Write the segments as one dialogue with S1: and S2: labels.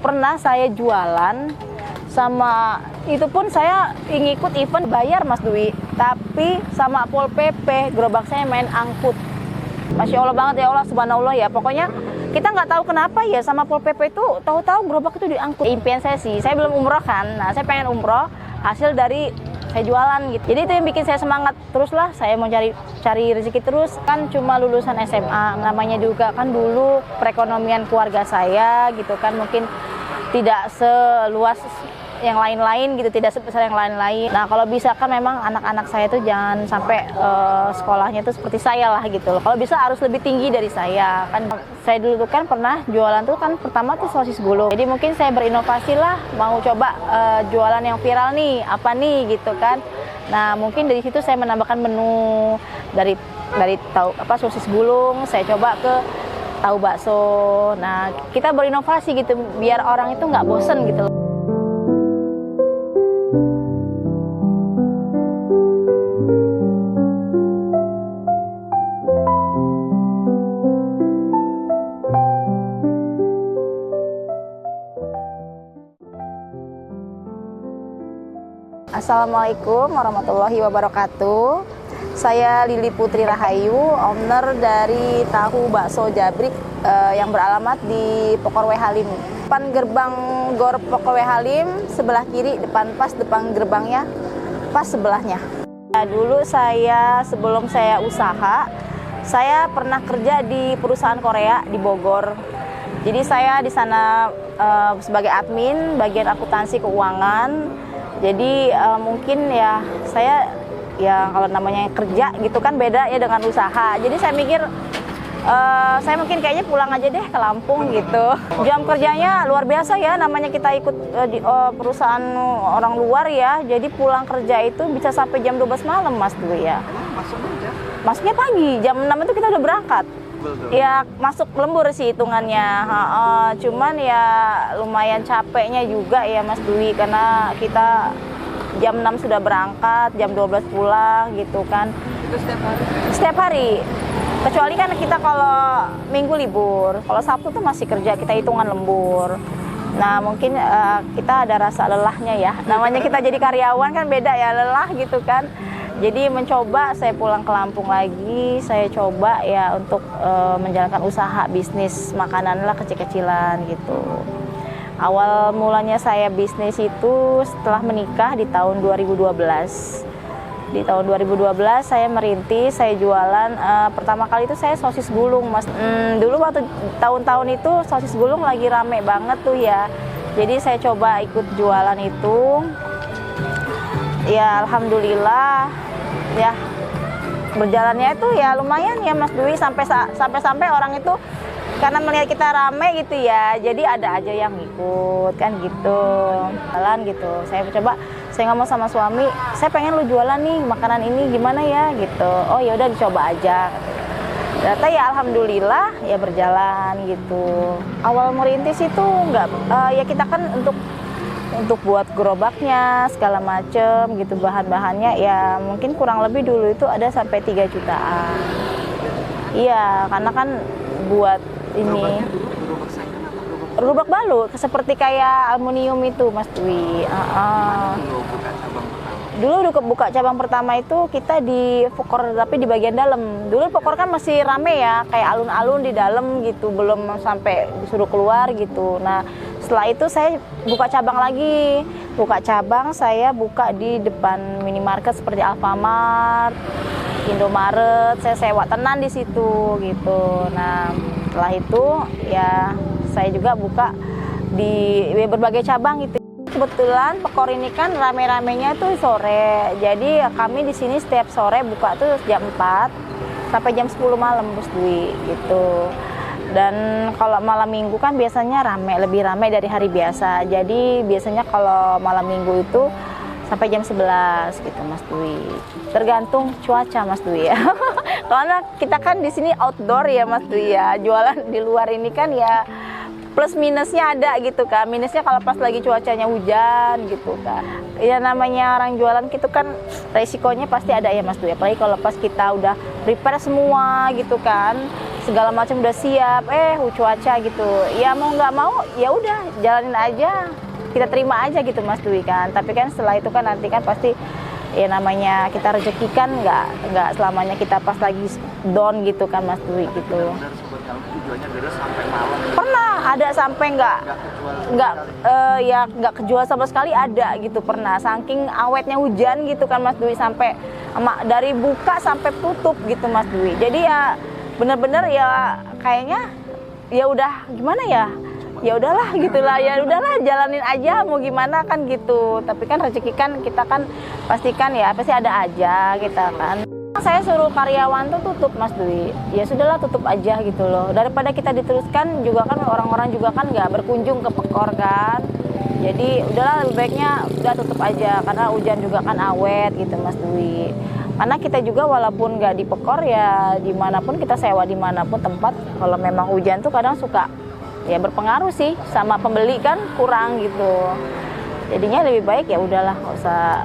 S1: Pernah saya jualan sama itu pun saya ngikut event bayar Mas Dwi, tapi sama Pol PP gerobak saya main angkut. Masya Allah banget ya Allah, subhanallah ya. Pokoknya kita nggak tahu kenapa ya sama Pol PP itu tahu-tahu gerobak itu diangkut. Impian saya sih, saya belum umroh kan, nah saya pengen umroh hasil dari saya jualan gitu. Jadi itu yang bikin saya semangat teruslah, saya mau cari rezeki terus. Kan cuma lulusan SMA, namanya juga kan dulu perekonomian keluarga saya gitu kan mungkin tidak seluas yang lain-lain gitu, tidak sebesar yang lain-lain. Nah kalau bisa kan memang anak-anak saya tuh jangan sampai sekolahnya tuh seperti saya lah gitu loh. Kalau bisa harus lebih tinggi dari saya. Kan saya dulu tuh kan pernah jualan tuh kan pertama tuh sosis gulung. Jadi mungkin saya berinovasi lah, mau coba jualan yang viral nih, apa nih gitu kan. Nah mungkin dari situ saya menambahkan menu dari tahu apa sosis gulung, saya coba ke tahu bakso. Nah kita berinovasi gitu biar orang itu nggak bosen gitu loh. Assalamualaikum warahmatullahi wabarakatuh. Saya Lili Putri Rahayu, owner dari Tahu Bakso Jabrik yang beralamat di Pokorwe Halim. Depan gerbang Gor Pokorwe Halim, sebelah kiri, depan gerbangnya, pas sebelahnya. Nah, dulu saya sebelum saya usaha, saya pernah kerja di perusahaan Korea di Bogor. Jadi saya di sana sebagai admin, bagian akuntansi keuangan. Jadi mungkin ya saya ya kalau namanya kerja gitu kan beda ya dengan usaha. Jadi saya mikir saya mungkin kayaknya pulang aja deh ke Lampung gitu. Jam kerjanya luar biasa ya, namanya kita ikut di perusahaan orang luar ya. Jadi pulang kerja itu bisa sampai jam 12 malam Mas Dwi ya. Masuknya pagi, jam 6 itu kita udah berangkat. Ya masuk lembur sih hitungannya, cuman ya lumayan capeknya juga ya Mas Dwi, karena kita jam 6 sudah berangkat, jam 12 pulang gitu kan.
S2: Itu setiap hari?
S1: Setiap hari, kecuali kan kita kalau minggu libur, kalau Sabtu tuh masih kerja, kita hitungan lembur. Nah mungkin kita ada rasa lelahnya ya, namanya kita jadi karyawan kan beda ya, lelah gitu kan. Jadi mencoba saya pulang ke Lampung lagi, saya coba ya untuk menjalankan usaha bisnis makanan lah kecil-kecilan gitu. Awal mulanya saya bisnis itu setelah menikah di tahun 2012. Di tahun 2012 saya merintis, saya jualan, pertama kali itu saya sosis gulung Mas. Dulu waktu tahun-tahun itu sosis gulung lagi rame banget tuh ya. Jadi saya coba ikut jualan itu. Ya alhamdulillah ya berjalannya itu ya lumayan ya Mas Dwi, sampai orang itu karena melihat kita rame gitu ya, jadi ada aja yang ikut kan gitu, jalan gitu. Saya ngomong sama suami, saya pengen lu jualan nih makanan ini gimana ya gitu. Oh ya udah dicoba aja. Ternyata ya alhamdulillah ya berjalan gitu. Awal merintis itu enggak ya kita kan untuk buat gerobaknya segala macem gitu, bahan-bahannya ya mungkin kurang lebih dulu itu ada sampai 3 jutaan. Iya, karena kan buat ini gerobak balut seperti kayak aluminium itu Mas Dwi. Dulu udah buka cabang pertama itu kita di Pokor, tapi di bagian dalam. Dulu Pokor kan masih rame ya, kayak alun-alun di dalam gitu, belum sampai disuruh keluar gitu. Nah setelah itu saya buka cabang lagi, saya buka di depan minimarket seperti Alfamart, Indomaret, saya sewa tenan di situ gitu. Nah setelah itu ya saya juga buka di berbagai cabang gitu. Kebetulan Pokor ini kan rame-ramenya tuh sore, jadi kami di sini setiap sore buka tuh jam 4 sampai jam 10 malam Bos Dwi gitu. Dan kalau malam minggu kan biasanya lebih rame dari hari biasa. Jadi biasanya kalau malam minggu itu sampai jam 11 gitu Mas Dwi. Tergantung cuaca Mas Dwi ya. Karena kita kan di sini outdoor ya Mas Dwi ya. Jualan di luar ini kan ya plus minusnya ada gitu kan. Minusnya kalau pas lagi cuacanya hujan gitu kan. Ya namanya orang jualan gitu kan resikonya pasti ada ya Mas Dwi. Apalagi kalau pas kita udah prepare semua gitu kan. segala macam udah siap, cuaca gitu. Ya mau nggak mau, ya udah jalanin aja, kita terima aja gitu Mas Dwi kan. Tapi kan setelah itu kan nanti kan pasti ya namanya kita rezeki kan nggak selamanya kita pas lagi down gitu kan Mas Dwi gitu. Pernah ada sampai nggak kejual sama sekali, ada gitu pernah. Saking awetnya hujan gitu kan Mas Dwi, sampai dari buka sampai tutup gitu Mas Dwi. Jadi ya bener-bener ya kayaknya ya udah gimana ya udahlah gitulah, ya udahlah jalanin aja mau gimana kan gitu. Tapi kan rezeki kan kita kan pastikan ya pasti ada aja kita kan. Saya suruh karyawan tuh tutup Mas Dwi, ya sudahlah tutup aja gitu loh, daripada kita diteruskan juga kan orang-orang juga kan nggak berkunjung ke Pekor kan. Jadi udahlah lebih baiknya udah tutup aja, karena hujan juga kan awet gitu Mas Dwi. Karena kita juga walaupun nggak di Pekor ya dimanapun kita sewa dimanapun tempat, kalau memang hujan tuh kadang suka ya berpengaruh sih sama pembeli kan kurang gitu. Jadinya lebih baik ya udahlah nggak usah.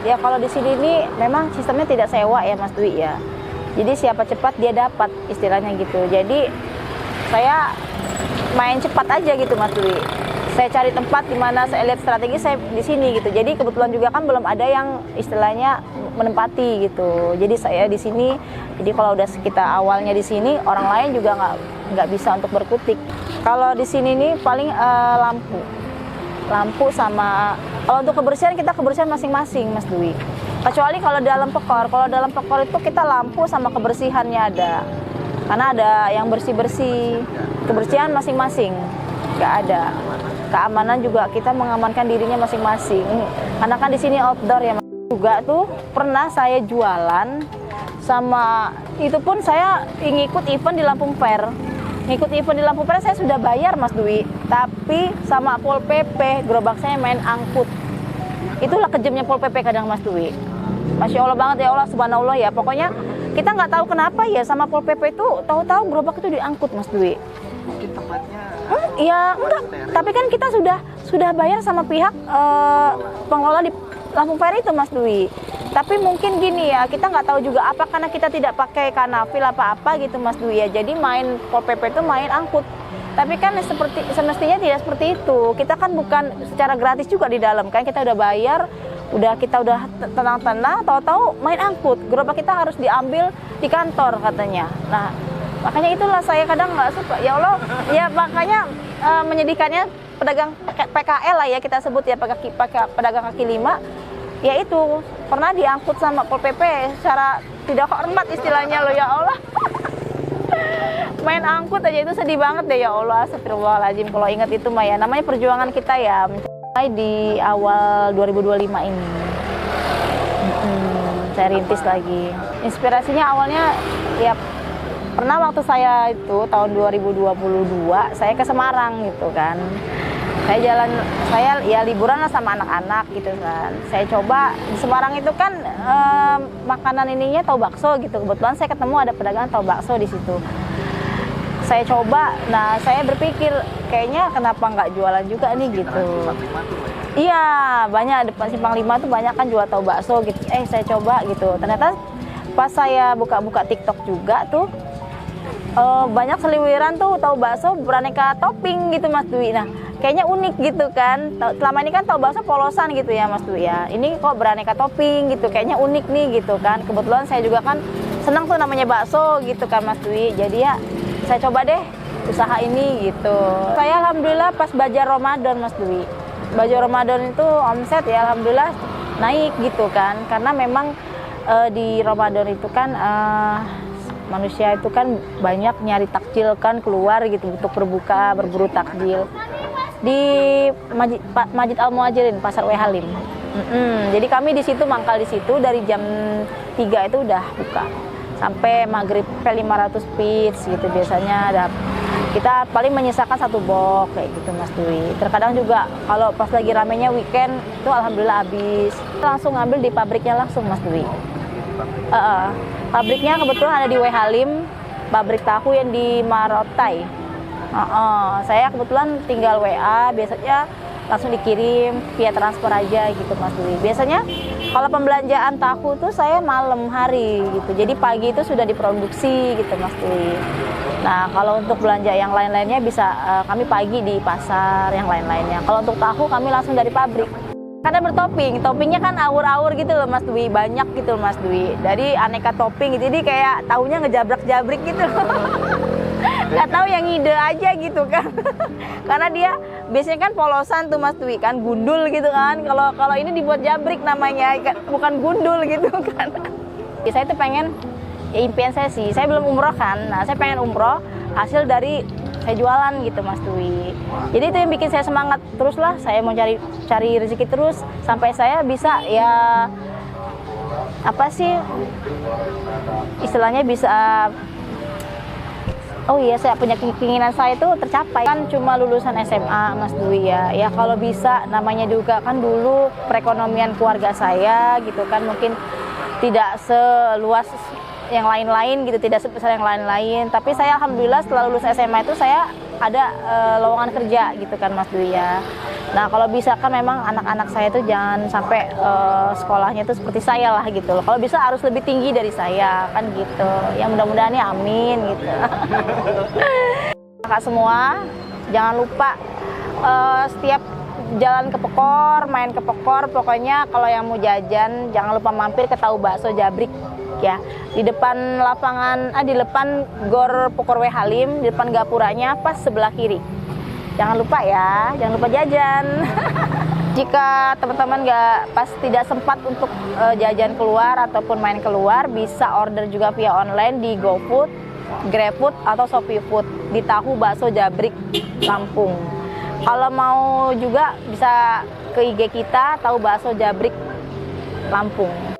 S1: Ya kalau di sini ini memang sistemnya tidak sewa ya Mas Dwi ya. Jadi siapa cepat dia dapat istilahnya gitu. Jadi saya main cepat aja gitu Mas Dwi. Saya cari tempat di mana saya lihat strategi saya di sini gitu. Jadi kebetulan juga kan belum ada yang istilahnya menempati gitu. Jadi saya di sini. Jadi kalau udah kita awalnya di sini, orang lain juga nggak bisa untuk berkutik. Kalau di sini nih paling lampu sama kalau untuk kebersihan kita kebersihan masing-masing Mas Dwi. Kecuali kalau dalam Pekor itu kita lampu sama kebersihannya ada. Karena ada yang bersih-bersih, kebersihan masing-masing nggak ada. Keamanan juga kita mengamankan dirinya masing-masing. Karena kan di sini outdoor ya Mas. Juga tuh pernah saya jualan sama itu pun saya ngikut event di Lampung Fair. Ngikut event di Lampung Fair saya sudah bayar Mas Dwi, tapi sama Pol PP gerobak saya main angkut. Itulah kejamnya Pol PP kadang Mas Dwi. Masya Allah banget ya Allah, subhanallah ya. Pokoknya kita nggak tahu kenapa ya sama Pol PP itu tahu-tahu gerobak itu diangkut Mas Dwi.
S2: Mungkin tempatnya
S1: ya enggak, tapi kan kita sudah bayar sama pihak pengelola di Lampung Fair itu Mas Dwi. Tapi mungkin gini ya, kita nggak tahu juga apa karena kita tidak pakai kanafil apa-apa gitu Mas Dwi ya. Jadi main Pol PP itu main angkut. Tapi kan semestinya tidak seperti itu. Kita kan bukan secara gratis juga di dalam kan, kita udah bayar, kita udah tenang-tenang, tahu-tahu main angkut. Gerobak kita harus diambil di kantor katanya. Nah, makanya itulah saya kadang nggak suka. Ya Allah, ya makanya menyedihkannya pedagang PKL lah ya kita sebut ya, pedagang kaki lima. Ya itu pernah diangkut sama Pol PP secara tidak hormat istilahnya loh ya Allah. Main angkut aja itu sedih banget deh ya Allah, astagfirullahaladzim. Kalau ingat itu mah ya namanya perjuangan kita ya, mulai di awal 2025 ini. Saya rintis lagi. Inspirasinya awalnya ya pernah waktu saya itu tahun 2022 saya ke Semarang gitu kan. Saya ya liburan lah sama anak-anak gitu kan. Saya coba di Semarang itu kan makanan ininya tahu bakso gitu. Kebetulan saya ketemu ada pedagang tahu bakso di situ. Saya coba, nah saya berpikir kayaknya kenapa nggak jualan juga nih gitu. Iya, banyak depan Simpang 5 tuh banyak kan jual tahu bakso gitu. Saya coba gitu. Ternyata pas saya buka-buka TikTok juga tuh banyak seliwiran tuh tahu bakso beraneka topping gitu Mas Dwi. Nah, kayaknya unik gitu kan. Selama ini kan tahu bakso polosan gitu ya Mas Dwi ya. Ini kok beraneka topping gitu, kayaknya unik nih gitu kan. Kebetulan saya juga kan senang tuh namanya bakso gitu kan Mas Dwi. Jadi ya saya coba deh usaha ini gitu. Saya alhamdulillah pas Bajar Ramadan Mas Dwi. Bajar Ramadan itu omset ya alhamdulillah naik gitu kan. Karena memang di Ramadan itu kan manusia itu kan banyak nyari takjil kan keluar gitu untuk berbuka, berburu takjil di Masjid Al Muhajirin Pasar W Halim. Jadi kami di situ mangkal di situ dari jam 3 itu udah buka sampai maghrib 500 piece gitu biasanya. Kita paling menyisakan 1 box kayak gitu Mas Dwi. Terkadang juga kalau pas lagi ramenya weekend itu alhamdulillah habis. Langsung ngambil di pabriknya langsung Mas Dwi. Pabriknya kebetulan ada di W Halim, pabrik tahu yang di Marotai. Saya kebetulan tinggal WA, biasanya langsung dikirim via transfer aja gitu Mas Dwi. Biasanya kalau pembelanjaan tahu tuh saya malam hari gitu. Jadi pagi itu sudah diproduksi gitu Mas Dwi. Nah, kalau untuk belanja yang lain-lainnya bisa kami pagi di pasar yang lain-lainnya. Kalau untuk tahu kami langsung dari pabrik. Kadang bertopping, toppingnya kan awur-awur gitu loh Mas Dwi, banyak gitu Mas Dwi. Jadi aneka topping gitu, jadi kayak tahunya ngejabrak-jabrik gitu loh. Nggak tahu yang ide aja gitu kan. Karena dia biasanya kan polosan tuh Mas Dwi kan, gundul gitu kan. Kalau ini dibuat jabrik namanya, bukan gundul gitu kan. Saya tuh pengen, ya impian saya sih, saya belum umroh kan. Nah, saya pengen umroh hasil dari saya jualan gitu Mas Dwi. Jadi itu yang bikin saya semangat terus lah, saya mau cari rezeki terus sampai saya bisa ya apa sih istilahnya bisa, oh iya saya punya keinginan saya itu tercapai. Kan cuma lulusan SMA Mas Dwi ya. Ya kalau bisa namanya juga kan dulu perekonomian keluarga saya gitu kan mungkin tidak seluas yang lain-lain gitu, tidak sebesar yang lain-lain. Tapi saya alhamdulillah setelah lulus SMA itu saya ada lowongan kerja gitu kan Mas Dwi ya. Nah kalau bisa kan memang anak-anak saya itu jangan sampai sekolahnya itu seperti saya lah gitu loh. Kalau bisa harus lebih tinggi dari saya kan gitu. Ya mudah-mudahan ya amin gitu. Kakak semua jangan lupa setiap jalan ke Pekor, main ke Pekor, pokoknya kalau yang mau jajan jangan lupa mampir ke Tahu Bakso Jabrik ya. Di depan lapangan, di depan Gor Pokorwe Halim, di depan gapuranya pas sebelah kiri. Jangan lupa ya, jangan lupa jajan. Jika teman-teman tidak sempat untuk jajan keluar ataupun main keluar, bisa order juga via online di GoFood, GrabFood atau ShopeeFood di Tahu Bakso Jabrik Lampung. Kalau mau juga bisa ke IG kita Tahu Bakso Jabrik Lampung.